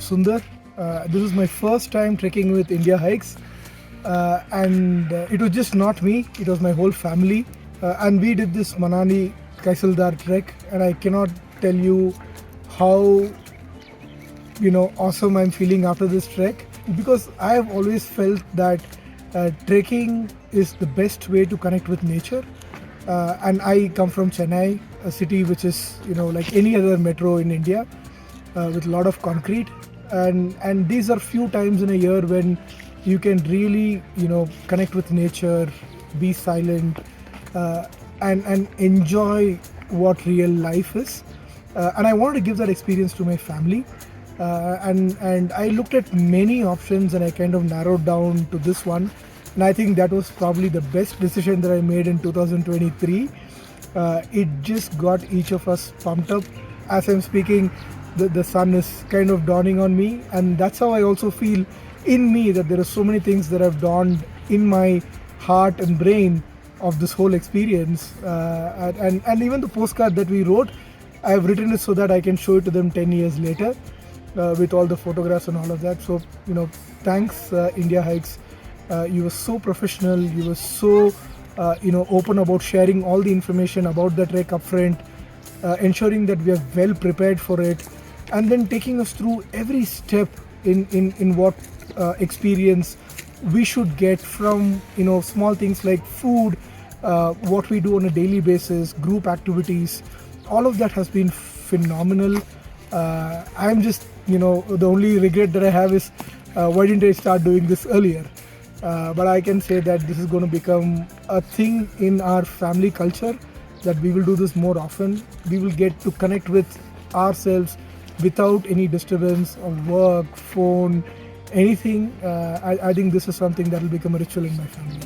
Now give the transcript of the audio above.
Sundar. This is my first time trekking with Indiahikes, and it was just not me; it was my whole family, and we did this Manali Kaisdhar Trek, and I cannot tell you how awesome I'm feeling after this trek, because I have always felt that trekking is the best way to connect with nature. And I come from Chennai, a city which is like any other metro in India, with a lot of concrete, and these are few times in a year when you can really connect with nature, be silent, and enjoy what real life is. And I wanted to give that experience to my family. And I looked at many options and I kind of narrowed down to this one. And I think that was probably the best decision that I made in 2023. It just got each of us pumped up. As I'm speaking, the sun is kind of dawning on me, and that's how I also feel in me, that there are so many things that have dawned in my heart and brain of this whole experience. And even the postcard that we wrote, I have written it so that I can show it to them 10 years later, with all the photographs and all of that. So, thanks, Indiahikes. You were so professional. You were so, open about sharing all the information about the trek upfront, ensuring that we are well prepared for it, and then taking us through every step in what experience we should get from, small things like food, what we do on a daily basis, group activities. All of that has been phenomenal. I'm just, the only regret that I have is why didn't I start doing this earlier? But I can say that this is going to become a thing in our family culture, that we will do this more often. We will get to connect with ourselves without any disturbance of work, phone, anything. I think this is something that will become a ritual in my family.